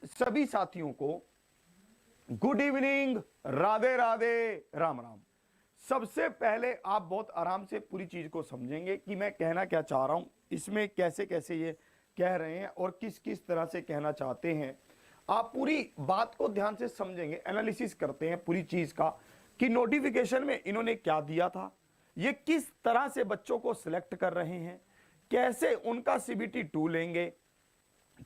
सभी साथियों को गुड इवनिंग, राधे राधे, राम राम। सबसे पहले आप बहुत आराम से पूरी चीज को समझेंगे कि मैं कहना क्या चाह रहा हूं, इसमें कैसे कैसे ये कह रहे हैं और किस किस तरह से कहना चाहते हैं। आप पूरी बात को ध्यान से समझेंगे, एनालिसिस करते हैं पूरी चीज का कि नोटिफिकेशन में इन्होंने क्या दिया था, ये किस तरह से बच्चों को सिलेक्ट कर रहे हैं, कैसे उनका सीबीटी 2 लेंगे,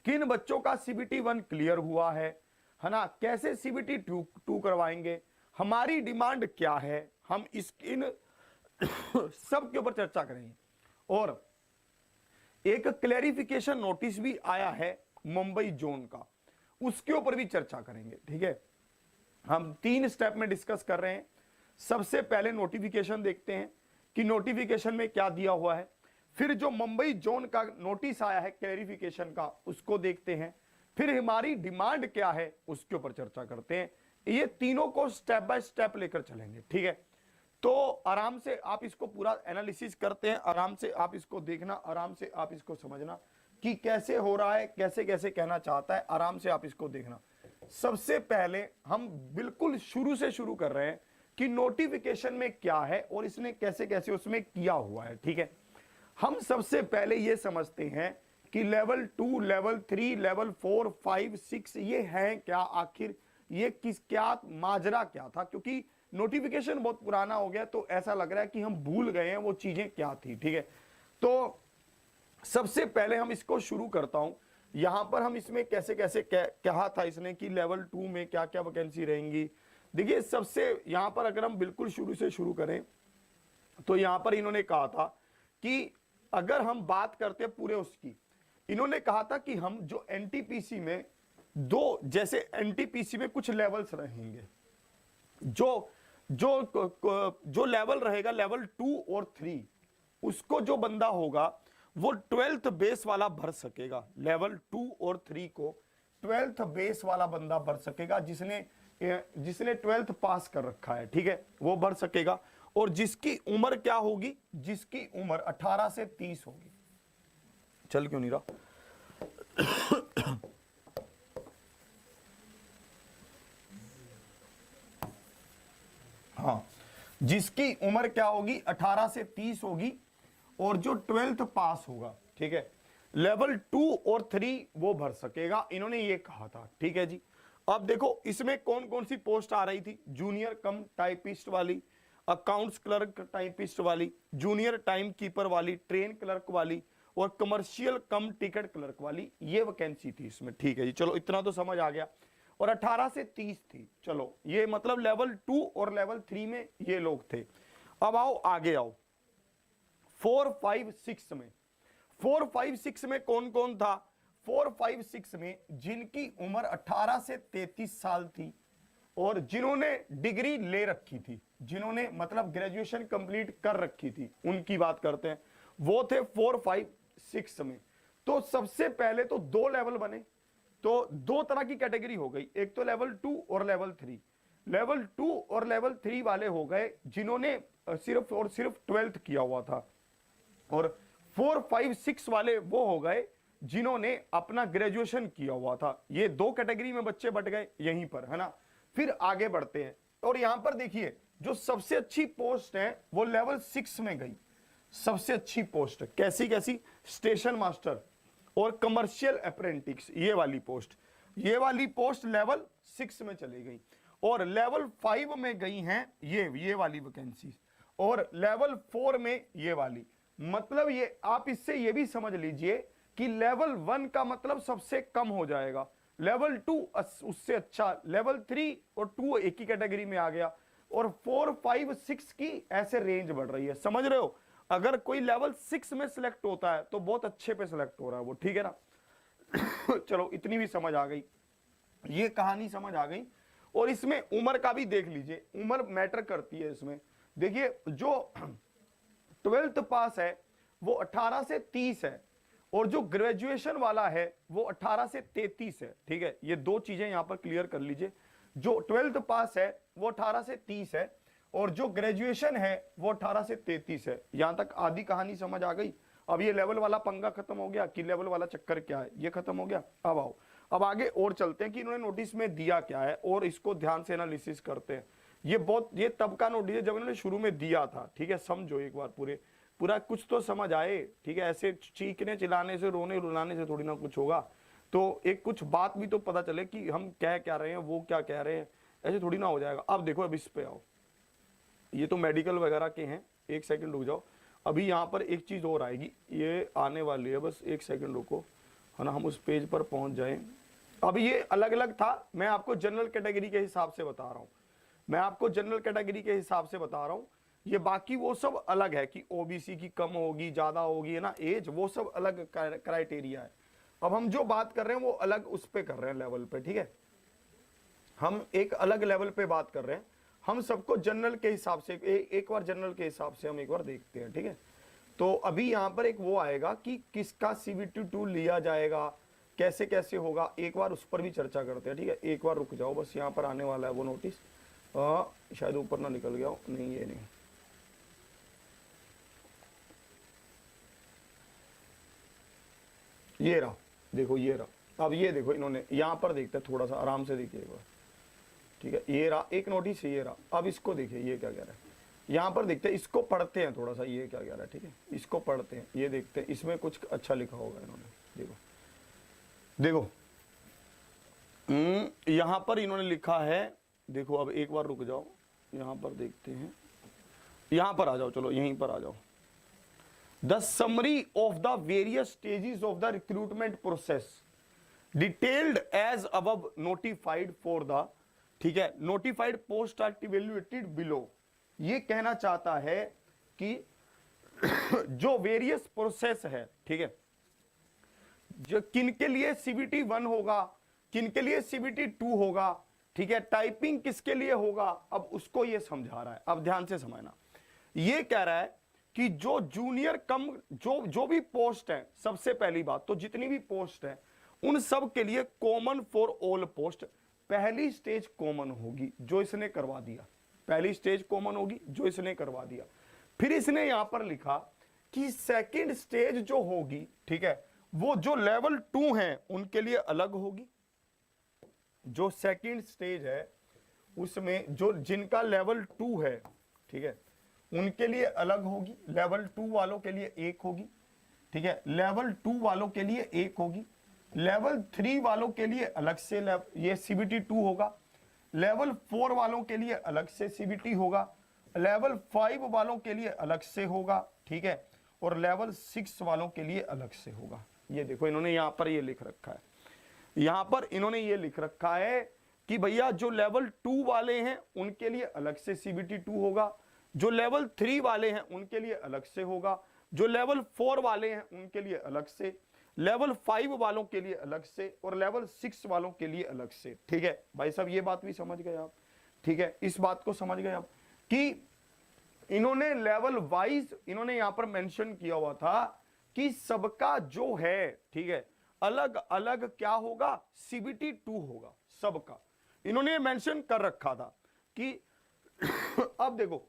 किन बच्चों का सीबीटी 1 क्लियर हुआ है ना, कैसे सीबीटी 2 करवाएंगे, हमारी डिमांड क्या है, हम इन सब के ऊपर चर्चा करेंगे। और एक क्लैरिफिकेशन नोटिस भी आया है मुंबई जोन का, उसके ऊपर भी चर्चा करेंगे। ठीक है, हम 3 स्टेप में डिस्कस कर रहे हैं। सबसे पहले नोटिफिकेशन देखते हैं कि नोटिफिकेशन में क्या दिया हुआ है, फिर जो मुंबई जोन का नोटिस आया है क्लैरिफिकेशन का उसको देखते हैं, फिर हमारी डिमांड क्या है उसके ऊपर चर्चा करते हैं। ये तीनों को स्टेप बाय स्टेप लेकर चलेंगे। ठीक है, तो आराम से आप इसको पूरा एनालिसिस करते हैं, आराम से आप इसको देखना, आराम से आप इसको समझना कि कैसे हो रहा है, कैसे कैसे कहना चाहता है, आराम से आप इसको देखना। सबसे पहले हम बिल्कुल शुरू से शुरू कर रहे हैं कि नोटिफिकेशन में क्या है और इसने कैसे कैसे उसमें किया हुआ है। ठीक है, हम सबसे पहले ये समझते हैं कि लेवल 2, लेवल 3, लेवल 4, 5, 6 ये हैं क्या, आखिर ये क्या माजरा क्या था, क्योंकि नोटिफिकेशन बहुत पुराना हो गया तो ऐसा लग रहा है कि हम भूल गए हैं वो चीजें क्या थी। ठीक है, तो सबसे पहले हम इसको शुरू करता हूं। यहां पर हम इसमें कैसे कैसे कहा था इसने कि लेवल 2 में क्या क्या वैकेंसी रहेंगी। देखिए, सबसे यहां पर अगर हम बिल्कुल शुरू से शुरू करें तो यहां पर इन्होंने कहा था कि अगर हम बात करते हैं पूरे उसकी, इन्होंने कहा था कि हम जो एनटीपीसी में जैसे एनटीपीसी में कुछ लेवल्स रहेंगे, जो लेवल रहेगा लेवल 2 और 3, उसको जो बंदा होगा वो 12th बेस वाला भर सकेगा। लेवल 2 और 3 को 12th बेस वाला बंदा भर सकेगा, जिसने 12th पास कर रखा है। ठीक है, वो भर सकेगा। और जिसकी उम्र क्या होगी, जिसकी उम्र 18 से 30 होगी। चल क्यों नहीं रहा? हाँ, जिसकी उम्र क्या होगी, 18 से 30 होगी और जो 12th पास होगा। ठीक है, लेवल 2 और 3 वो भर सकेगा, इन्होंने ये कहा था। ठीक है जी, अब देखो इसमें कौन कौन सी पोस्ट आ रही थी, जूनियर कम टाइपिस्ट वाली, अकाउंट्स क्लर्क टाइपिस्ट वाली, जूनियर टाइम कीपर वाली, ट्रेन क्लर्क वाली और कमर्शियल कम टिकट क्लर्क वाली, ये वैकेंसी थी इसमें। ठीक है जी, चलो इतना तो समझ आ गया। और 18 से 30 थी। चलो ये मतलब लेवल 2 और लेवल 3 में ये लोग थे। अब आओ आगे आओ 4, 5, 6 में। 4, 5, 6 में कौन कौन था? 4, 5, 6 में जिनकी उम्र 18 से 33 साल थी और जिन्होंने डिग्री ले रखी थी, जिन्होंने मतलब ग्रेजुएशन कंप्लीट कर रखी थी, उनकी बात करते हैं। वो थे 4, 5, 6 में। तो सबसे पहले तो 2 लेवल बने, तो 2 तरह की कैटेगरी हो गई, एक तो लेवल 2 और लेवल 3। लेवल 2 और लेवल 3 वाले हो गए जिन्होंने सिर्फ और सिर्फ 12th किया हुआ था, और 4, 5, 6 वाले वो हो गए जिन्होंने अपना ग्रेजुएशन किया हुआ था। ये 2 कैटेगरी में बच्चे बट गए यहीं पर, है ना। फिर आगे बढ़ते हैं और यहां पर देखिए जो सबसे अच्छी पोस्ट है वो लेवल 6 में गई। सबसे अच्छी पोस्ट कैसी कैसी? स्टेशन मास्टर और कमर्शियल अप्रेंटिस, ये वाली पोस्ट लेवल 6 में चली गई। और लेवल 5 में गई हैं ये वाली वैकेंसी, और लेवल 4 में ये वाली। मतलब ये आप इससे ये भी समझ लीजिए कि लेवल 1 का मतलब सबसे कम हो जाएगा, लेवल 2 उससे अच्छा, लेवल 3 और 2 एक ही कैटेगरी में आ गया, और 4, 5, 6 की ऐसे रेंज बढ़ रही है। समझ रहे हो? अगर कोई लेवल 6 में सिलेक्ट होता है तो बहुत अच्छे पे सिलेक्ट हो रहा है वो। ठीक है ना? चलो इतनी भी समझ आ गई, ये कहानी समझ आ गई। और इसमें उम्र का भी देख लीजिए, उम्र मैटर करती है इसमें। देखिए जो 12th पास है वो 18 से 30 है, और जो ग्रेजुएशन वाला है वो 18 से 33 है। ठीक है, ये 2 चीजें यहां पर क्लियर कर लीजिए। जो 12th पास है वो 18 से 30 है, और जो ग्रेजुएशन है वो 18 से 33 है। यहां तक आधी कहानी समझ आ गई। अब ये लेवल वाला पंगा खत्म हो गया कि लेवल वाला चक्कर क्या है, ये खत्म हो गया। अब आओ, अब आगे और चलते हैं कि इन्होंने नोटिस में दिया क्या है और इसको ध्यान से एनालिसिस करते हैं। ये तब का नोटिस है जब इन्होंने शुरू में दिया था, ठीक है। समझो एक बार पूरा कुछ तो समझ आए, ठीक है। ऐसे चीखने चिल्लाने से, रोने रुलाने से थोड़ी ना कुछ होगा। तो एक कुछ बात भी तो पता चले कि हम कह क्या रहे हैं, वो क्या कह रहे हैं, ऐसे थोड़ी ना हो जाएगा। अब देखो, अब इस पे आओ, ये तो मेडिकल वगैरह के हैं। एक सेकंड रुक जाओ, अभी यहाँ पर एक चीज और आएगी, ये आने वाली है, बस एक सेकंड रुको, है ना, हम उस पेज पर पहुंच जाएं। अभी ये अलग अलग था, मैं आपको जनरल कैटेगरी के हिसाब से बता रहा हूँ, मैं आपको जनरल कैटेगरी के हिसाब से बता रहा हूँ। ये बाकी वो सब अलग है कि ओबीसी की कम होगी ज्यादा होगी, है ना, एज, वो सब अलग क्राइटेरिया है। अब हम जो बात कर रहे हैं वो अलग उस पे कर रहे हैं, लेवल पे, ठीक है। हम एक अलग लेवल पे बात कर रहे हैं, हम सबको जनरल के हिसाब से एक बार जनरल के हिसाब से हम एक बार देखते हैं, ठीक है। तो अभी यहाँ पर एक वो आएगा कि किसका CBT 2 लिया जाएगा, कैसे कैसे होगा, एक बार उस पर भी चर्चा करते हैं, ठीक है। एक बार रुक जाओ, बस यहाँ पर आने वाला है वो नोटिस, शायद ऊपर ना निकल गया हो, नहीं ये नहीं, ये रहा, देखो ये रहा। अब ये देखो, इन्होंने यहाँ पर देखते हैं, थोड़ा सा आराम से देखिए एक बार, ठीक है। ये रहा एक नोटिस, ये रहा। अब इसको देखिए ये क्या कह रहा है, यहाँ पर देखते हैं, इसको पढ़ते हैं थोड़ा सा, ये क्या कह रहा है, ठीक है। इसको पढ़ते हैं, ये देखते हैं, इसमें कुछ अच्छा लिखा होगा इन्होंने। देखो देखो, यहाँ पर इन्होंने लिखा है, देखो। अब एक बार रुक जाओ, यहाँ पर देखते हैं, यहाँ पर आ जाओ, चलो यहीं पर आ जाओ। The summary of the various stages of the recruitment process detailed as above notified for the, ठीक है, notified post are evaluated below. ये कहना चाहता है कि जो वेरियस प्रोसेस है, ठीक है, जो किनके लिए CBT 1 होगा, किनके लिए CBT 2 होगा, ठीक है, टाइपिंग किसके लिए होगा, अब उसको ये समझा रहा है। अब ध्यान से समझना, ये कह रहा है कि जो जूनियर कम जो भी पोस्ट है, सबसे पहली बात तो जितनी भी पोस्ट है उन सब के लिए कॉमन फॉर ऑल पोस्ट, पहली स्टेज कॉमन होगी जो इसने करवा दिया, पहली स्टेज कॉमन होगी जो इसने करवा दिया। फिर इसने यहां पर लिखा कि सेकंड स्टेज जो होगी, ठीक है, वो जो लेवल 2 है उनके लिए अलग होगी। जो सेकंड स्टेज है उसमें जो जिनका लेवल 2 है, ठीक है, उनके लिए अलग होगी, लेवल 2 वालों के लिए एक होगी, ठीक है, लेवल 2 वालों के लिए एक होगी, लेवल 3 वालों के लिए अलग से ये CBT 2 होगा, लेवल 4 वालों के लिए अलग से CBT होगा, लेवल 5 वालों के लिए अलग से होगा, ठीक है, और लेवल 6 वालों के लिए अलग से होगा। ये देखो इन्होंने यहां पर ये लिख रखा है, यहां पर इन्होंने ये लिख रखा है कि भैया जो लेवल 2 वाले हैं उनके लिए अलग से CBT 2 होगा, जो लेवल 3 वाले हैं उनके लिए अलग से होगा, जो लेवल 4 वाले हैं उनके लिए अलग से, लेवल 5 वालों के लिए अलग से, और लेवल 6 वालों के लिए अलग से, ठीक है। भाई साहब ये बात भी समझ गए आप, ठीक है, इस बात को समझ गए आप कि इन्होंने लेवल वाइज इन्होंने यहां पर मेंशन किया हुआ था कि सबका जो है, ठीक है, अलग अलग क्या होगा, CBT 2 होगा सबका, इन्होंने मेंशन कर रखा था कि अब देखो,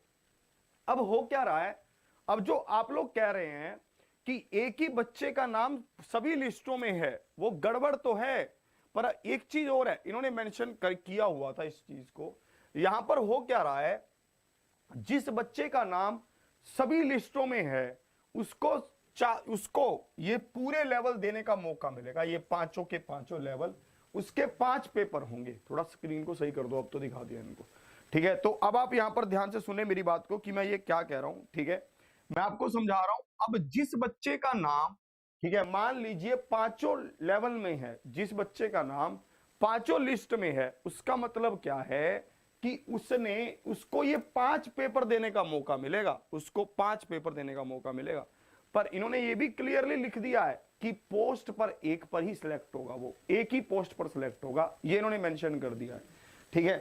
अब हो क्या रहा है, अब जो आप लोग कह रहे हैं कि एक ही बच्चे का नाम सभी लिस्टों में है, वो गड़बड़ तो है, पर एक चीज और है, इन्होंने मेंशन किया हुआ था इस चीज को। यहां पर हो क्या रहा है, जिस बच्चे का नाम सभी लिस्टों में है उसको ये पूरे लेवल देने का मौका मिलेगा, ये पांचों के पांचों लेवल, उसके 5 पेपर होंगे। थोड़ा स्क्रीन को सही कर दो, अब तो दिखा दिया इनको, ठीक है। तो अब आप यहां पर ध्यान से सुने मेरी बात को कि मैं ये क्या कह रहा हूं, ठीक है, मैं आपको समझा रहा हूं। अब जिस बच्चे का नाम, ठीक है, मान लीजिए 5 लेवल में है, जिस बच्चे का नाम 5 लिस्ट में है, उसका मतलब क्या है कि उसको ये 5 पेपर देने का मौका मिलेगा, उसको 5 पेपर देने का मौका मिलेगा। पर इन्होंने ये भी क्लियरली लिख दिया है कि पोस्ट पर एक पर ही सिलेक्ट होगा, वो एक ही पोस्ट पर सिलेक्ट होगा, ये इन्होंने मेंशन कर दिया है, ठीक है।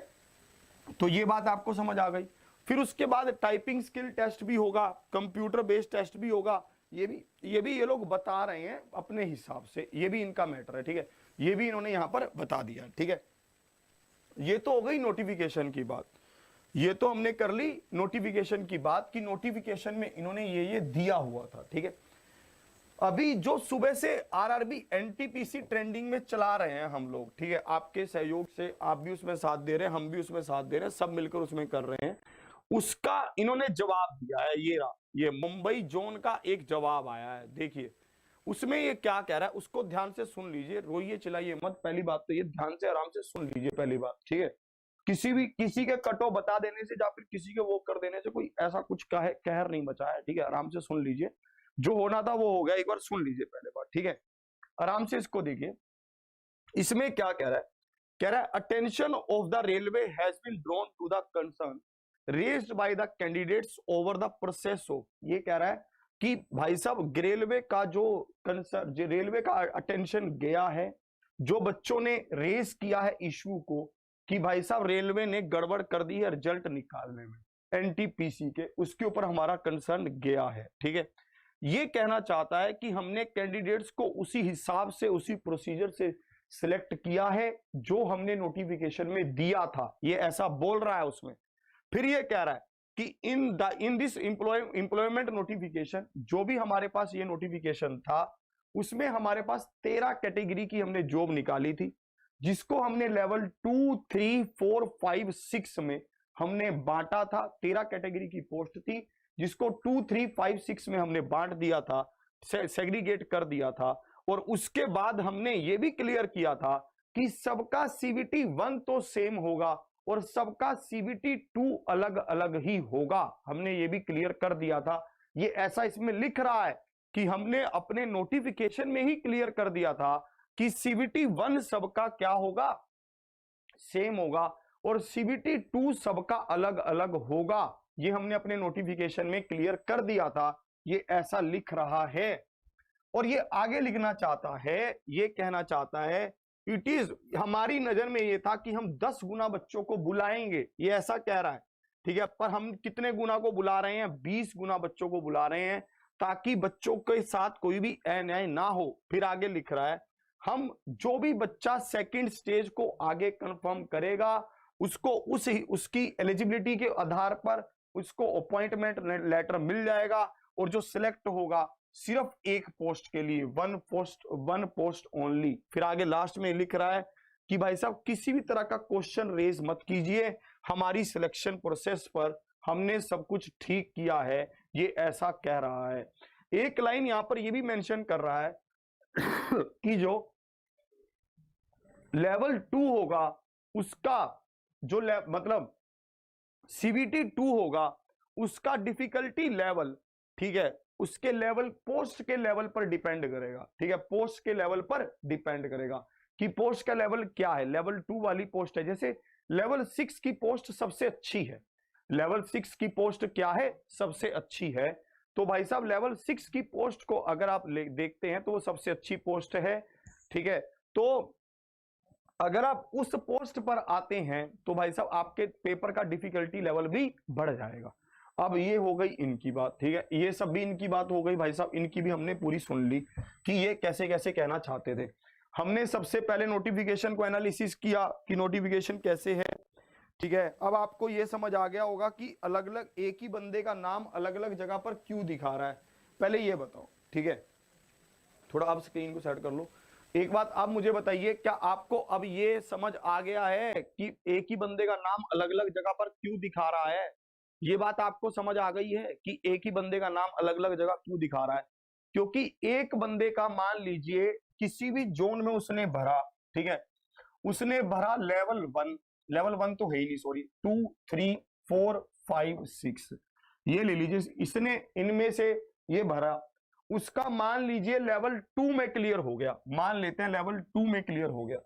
तो ये बात आपको समझ आ गई। फिर उसके बाद टाइपिंग स्किल टेस्ट भी होगा, कंप्यूटर बेस्ड टेस्ट भी होगा, ये भी ये लोग बता रहे हैं अपने हिसाब से, ये भी इनका मैटर है, ठीक है, ये भी इन्होंने यहां पर बता दिया, ठीक है। ये तो हो गई नोटिफिकेशन की बात, ये तो हमने कर ली नोटिफिकेशन की बात कि नोटिफिकेशन में इन्होंने ये दिया हुआ था, ठीक है। अभी जो सुबह से आरआरबी एनटीपीसी ट्रेंडिंग में चला रहे हैं हम लोग, ठीक है, आपके सहयोग से, आप भी उसमें साथ दे रहे हैं, हम भी उसमें साथ दे रहे हैं, सब मिलकर उसमें कर रहे हैं, उसका इन्होंने जवाब दिया है। ये रहा, ये मुंबई जोन का एक जवाब आया है, देखिए उसमें ये क्या कह रहा है, उसको ध्यान से सुन लीजिए, रोइए चिल्लाइए मत, पहली बात तो ये ध्यान से आराम से सुन लीजिए पहली बात, ठीक है। किसी के कटो बता देने से या फिर किसी के वो कर देने से कोई ऐसा कुछ कहर नहीं बचा है, ठीक है, आराम से सुन लीजिए, जो होना था वो हो गया, एक बार सुन लीजिए पहले बार, ठीक है, आराम से इसको देखिए। इसमें क्या कह रहा है, कह रहा है attention of the railway has been drawn to the concern raised by the candidates over the process of, ये कह रहा है कि भाई साहब रेलवे का जो कंसर्न, रेलवे का अटेंशन गया है, जो बच्चों ने रेस किया है इशू को कि भाई साहब रेलवे ने गड़बड़ कर दी है रिजल्ट निकालने में एनटीपीसी के, उसके ऊपर हमारा कंसर्न गया है, ठीक है। ये कहना चाहता है कि हमने कैंडिडेट्स को उसी हिसाब से, उसी प्रोसीजर से सिलेक्ट किया है जो हमने नोटिफिकेशन में दिया था, ये ऐसा बोल रहा है उसमें। फिर ये कह रहा है कि इन दिस एम्प्लॉयमेंट नोटिफिकेशन, जो भी हमारे पास ये नोटिफिकेशन था उसमें हमारे पास 13 कैटेगरी की हमने जॉब निकाली थी, जिसको हमने लेवल 2, 3, 4, 5, 6 में हमने बांटा था। 13 कैटेगरी की पोस्ट थी जिसको 2, 3, 5, 6 में हमने बांट दिया था, सेग्रीगेट कर दिया था। और उसके बाद हमने ये भी क्लियर किया था कि सबका सीबीटी 1 तो सेम होगा और सबका सीबीटी 2 अलग अलग ही होगा, हमने ये भी क्लियर कर दिया था। ये ऐसा इसमें लिख रहा है कि हमने अपने नोटिफिकेशन में ही क्लियर कर दिया था कि सीबीटी 1 सबका क्या होगा, सेम होगा, और सीबीटी 2 सबका अलग अलग होगा, ये हमने अपने नोटिफिकेशन में क्लियर कर दिया था, ये ऐसा लिख रहा है। और ये आगे लिखना चाहता है, ये कहना चाहता है इट इज, हमारी नजर में ये था कि हम 10 गुना बच्चों को बुलाएंगे, ये ऐसा कह रहा है, ठीक है, पर हम कितने गुना को बुला रहे हैं, 20 गुना बच्चों को बुला रहे हैं, ताकि बच्चों के साथ कोई भी अन्याय ना हो। फिर आगे लिख रहा है हम जो भी बच्चा सेकंड स्टेज को आगे कंफर्म करेगा उसको उसकी एलिजिबिलिटी के आधार पर उसको अपॉइंटमेंट लेटर मिल जाएगा, और जो सिलेक्ट होगा सिर्फ एक पोस्ट के लिए, वन पोस्ट ओनली। फिर आगे लास्ट में लिख रहा है कि भाई साहब किसी भी तरह का क्वेश्चन रेज मत कीजिए, हमारी सिलेक्शन प्रोसेस पर हमने सब कुछ ठीक किया है, ये ऐसा कह रहा है। एक लाइन यहां पर ये भी मेंशन कर रहा है कि जो लेवल 2 होगा उसका जो मतलब सीबीटी 2 होगा उसका डिफिकल्टी लेवल, ठीक है, उसके लेवल पोस्ट के लेवल पर डिपेंड करेगा, ठीक है, पोस्ट के लेवल पर डिपेंड करेगा कि पोस्ट का लेवल क्या है। लेवल 2 वाली पोस्ट है, जैसे लेवल 6 की पोस्ट सबसे अच्छी है, लेवल 6 की पोस्ट क्या है, सबसे अच्छी है, तो भाई साहब लेवल 6 की पोस्ट को अगर आप देखते हैं तो वो सबसे अच्छी पोस्ट है, ठीक है। तो अगर आप उस पोस्ट पर आते हैं तो भाई साहब आपके पेपर का डिफिकल्टी लेवल भी बढ़ जाएगा। अब ये हो गई इनकी बात, ठीक है, ये सब भी इनकी बात हो गई भाई साहब, इनकी भी हमने पूरी सुन ली कि ये कैसे कैसे कहना चाहते थे। हमने सबसे पहले नोटिफिकेशन को एनालिसिस किया कि नोटिफिकेशन कैसे है, ठीक है। अब आपको ये समझ आ गया होगा कि अलग अलग एक ही बंदे का नाम अलग अलग जगह पर क्यों दिखा रहा है, पहले ये बताओ, ठीक है, थोड़ा आप स्क्रीन को सेट कर लो। एक बात आप मुझे बताइए, क्या आपको अब ये समझ आ गया है कि एक ही बंदे का नाम अलग अलग जगह पर क्यों दिखा रहा है? ये बात आपको समझ आ गई है कि एक ही बंदे का नाम अलग अलग जगह क्यों दिखा रहा है? क्योंकि एक बंदे का मान लीजिए किसी भी जोन में उसने भरा, ठीक है, उसने भरा लेवल 1, लेवल 1 तो है ही नहीं, सॉरी, 2, 3, 4, 5, 6, ये ले लीजिए, इसने इनमें से ये भरा, उसका मान लीजिए लेवल 2 में क्लियर हो गया, मान लेते हैं लेवल 2 में क्लियर हो गया,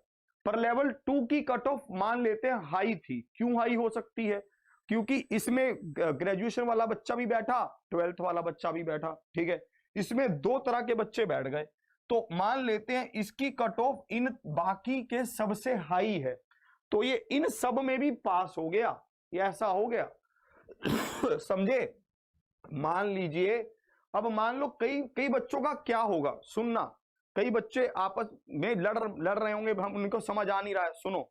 पर लेवल 2 की कट ऑफ मान लेते हैं हाई थी। क्यों हाई हो सकती है? क्योंकि इसमें ग्रेजुएशन वाला बच्चा भी बैठा, 12th वाला बच्चा भी बैठा, ठीक है, इसमें दो तरह के बच्चे बैठ गए, तो मान लेते हैं इसकी कट ऑफ इन बाकी के सबसे हाई है, तो ये इन सब में भी पास हो गया, ये ऐसा हो गया समझे? मान लीजिए, अब मान लो कई कई बच्चों का क्या होगा, सुनना, कई बच्चे आपस में लड़ रहे होंगे, हम उनको समझ आ नहीं रहा है, सुनो,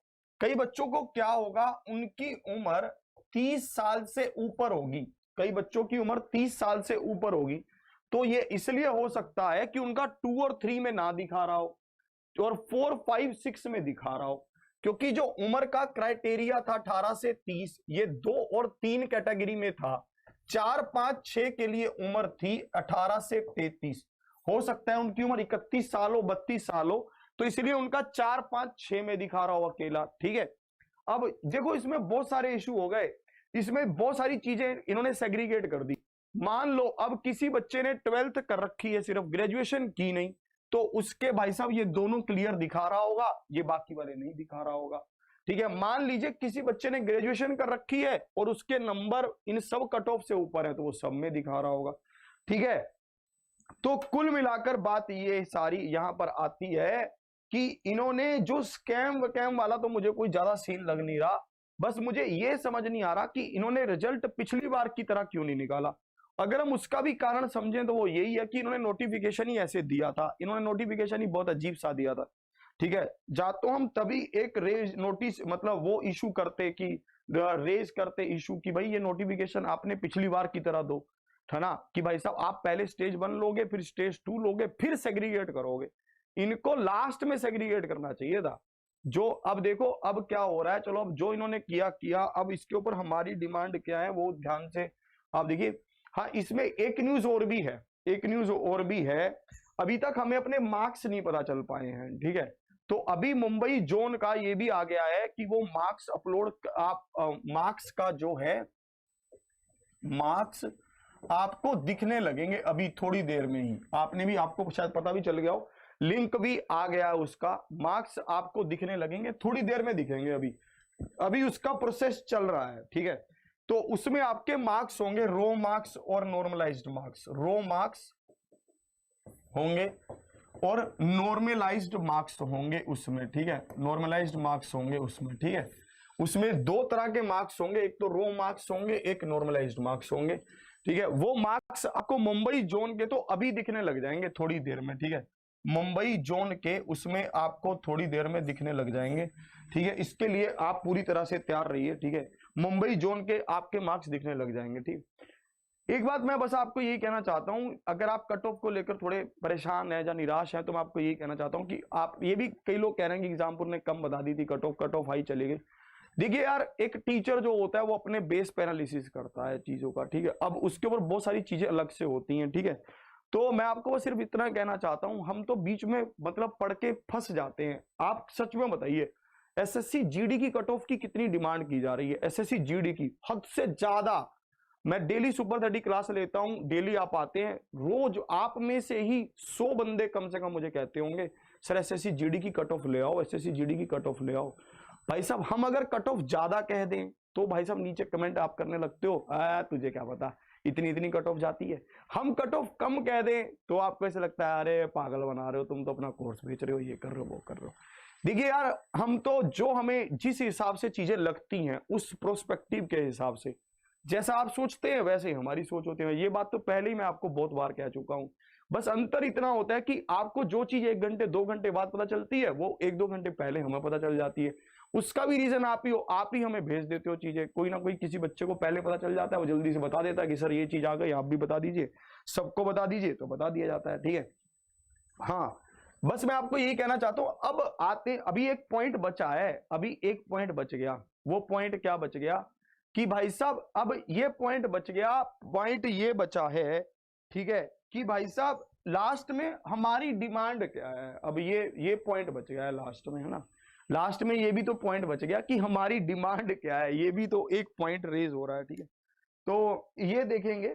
कई बच्चों को क्या होगा, उनकी उम्र 30 साल से ऊपर होगी, कई बच्चों की उम्र 30 साल से ऊपर होगी, तो ये इसलिए हो सकता है कि उनका 2 और 3 में ना दिखा रहा हो और 4, 5, 6 में दिखा रहा हो, क्योंकि जो उम्र का क्राइटेरिया था 18 से 30 ये 2 और 3 कैटेगरी में था। 4, 5, 6 के लिए उम्र थी 18 से 33। हो सकता है उनकी उम्र 31 साल हो, 32 साल हो, तो इसलिए उनका 4, 5, 6 में दिखा रहा हो अकेला। ठीक है, अब देखो इसमें बहुत सारे इशू हो गए, इसमें बहुत सारी चीजें इन्होंने सेग्रीगेट कर दी। मान लो अब किसी बच्चे ने 12th कर रखी है, सिर्फ ग्रेजुएशन की नहीं, तो उसके भाई साहब ये दोनों क्लियर दिखा रहा होगा, ये बाकी वाले नहीं दिखा रहा होगा। ठीक है, मान लीजिए किसी बच्चे ने ग्रेजुएशन कर रखी है और उसके नंबर इन सब कट ऑफ से ऊपर है, तो वो सब में दिखा रहा होगा। ठीक है, तो कुल मिलाकर बात ये सारी यहां पर आती है कि इन्होंने जो स्कैम वकैम वाला तो मुझे कोई ज्यादा सीन लग नहीं रहा, बस मुझे ये समझ नहीं आ रहा कि इन्होंने रिजल्ट पिछली बार की तरह क्यों नहीं निकाला। अगर हम उसका भी कारण समझें तो वो यही है कि इन्होंने नोटिफिकेशन ही ऐसे दिया था, इन्होंने नोटिफिकेशन ही बहुत अजीब सा दिया था। ठीक है, जा तो हम तभी एक रेज नोटिस मतलब वो इशू करते कि रेज करते इशू कि भाई ये नोटिफिकेशन आपने पिछली बार की तरह दो, है ना, कि भाई साहब आप पहले स्टेज 1 लोगे, फिर स्टेज 2 लोगे, फिर सेग्रीगेट करोगे। इनको लास्ट में सेग्रीगेट करना चाहिए था। जो अब देखो अब क्या हो रहा है, चलो अब जो इन्होंने किया किया, अब इसके ऊपर हमारी डिमांड क्या है वो ध्यान से आप देखिए। हाँ, इसमें एक न्यूज और भी है, एक न्यूज और भी है, अभी तक हमें अपने मार्क्स नहीं पता चल पाए हैं। ठीक है, तो अभी मुंबई जोन का ये भी आ गया है कि वो मार्क्स अपलोड, आप मार्क्स का जो है मार्क्स आपको दिखने लगेंगे अभी थोड़ी देर में ही। आपने भी, आपको शायद पता भी चल गया हो, लिंक भी आ गया है उसका, मार्क्स आपको दिखने लगेंगे थोड़ी देर में दिखेंगे, अभी अभी उसका प्रोसेस चल रहा है। ठीक है, तो उसमें आपके मार्क्स होंगे रो मार्क्स और नॉर्मलाइज्ड मार्क्स, रो मार्क्स होंगे और नॉर्मलाइज्ड मार्क्स होंगे उसमें। ठीक है, नॉर्मलाइज्ड मार्क्स होंगे उसमें। ठीक है, उसमें दो तरह के मार्क्स होंगे, एक तो रो मार्क्स होंगे, एक नॉर्मलाइज्ड मार्क्स होंगे। ठीक है, वो मार्क्स आपको मुंबई जोन के तो अभी दिखने लग जाएंगे थोड़ी देर में। ठीक है, मुंबई जोन के उसमें आपको थोड़ी देर में दिखने लग जाएंगे। ठीक है, इसके लिए आप पूरी तरह से तैयार रहिए। ठीक है, मुंबई जोन के आपके मार्क्स दिखने लग जाएंगे। ठीक, एक बात मैं बस आपको यही कहना चाहता हूं, अगर आप कट ऑफ को लेकर थोड़े परेशान है या निराश है, तो मैं आपको यही कहना चाहता हूं कि आप, ये भी कई लोग कह रहे हैं कि एग्जामपुर ने कम बता दी थी कट ऑफ हाई चली गई। देखिए यार, एक टीचर जो होता है वो अपने बेस पे एनालिसिस करता है चीजों का। ठीक है, अब उसके ऊपर बहुत सारी चीजें अलग से होती हैं। ठीक है, तो मैं आपको बस सिर्फ इतना कहना चाहता हूं, हम तो बीच में मतलब पढ़ के फंस जाते हैं। आप सच में बताइए, एसएससी जीडी की कट ऑफ की कितनी डिमांड की जा रही है? एसएससी जीडी की हद से ज्यादा। मैं डेली सुपर 30 क्लास लेता हूं, डेली आप आते हैं, रोज आप में से ही 100 बंदे कम से कम मुझे कहते होंगे सर एसएससी जीडी की कट ऑफ ले आओ, एसएससी जीडी की कट ऑफ ले आओ। भाई साहब, हम अगर कट ऑफ ज्यादा कह दें तो भाई साहब नीचे कमेंट आप करने लगते हो, तुझे क्या पता इतनी इतनी कट ऑफ जाती है। हम कट ऑफ कम कह दें तो आपको ऐसे लगता है अरे पागल बना रहे हो, तुम तो अपना कोर्स बेच रहे हो, ये कर रहे हो, वो कर रहे हो। देखिए यार, हम तो जो हमें जिस हिसाब से चीजें लगती हैं उस प्रोस्पेक्टिव के हिसाब से, जैसा आप सोचते हैं वैसे ही हमारी सोच होती है। ये बात तो पहले ही मैं आपको बहुत बार कह चुका हूं। बस अंतर इतना होता है कि आपको जो चीज 1 घंटे 2 घंटे बाद पता चलती है वो 1-2 घंटे पहले हमें पता चल जाती है। उसका भी रीजन आप ही हो, आप ही हमें भेज देते हो चीजें। कोई ना कोई किसी बच्चे को पहले पता चल जाता है, वो जल्दी से बता देता है कि सर ये चीज आ गई, आप भी बता दीजिए, सबको बता दीजिए, तो बता दिया जाता है। ठीक है, हाँ, बस मैं आपको यही कहना चाहता हूं। अब आते, अभी एक पॉइंट बचा है, अभी एक पॉइंट बच गया। वो पॉइंट क्या बच गया कि भाई साहब, अब ये पॉइंट बच गया, पॉइंट ये बचा है, ठीक है, कि भाई साहब लास्ट में हमारी डिमांड क्या है। अब ये पॉइंट बच गया है लास्ट में, है ना, लास्ट में ये भी तो पॉइंट बच गया कि हमारी डिमांड क्या है, ये भी तो एक पॉइंट रेज हो रहा है। ठीक है, तो ये देखेंगे।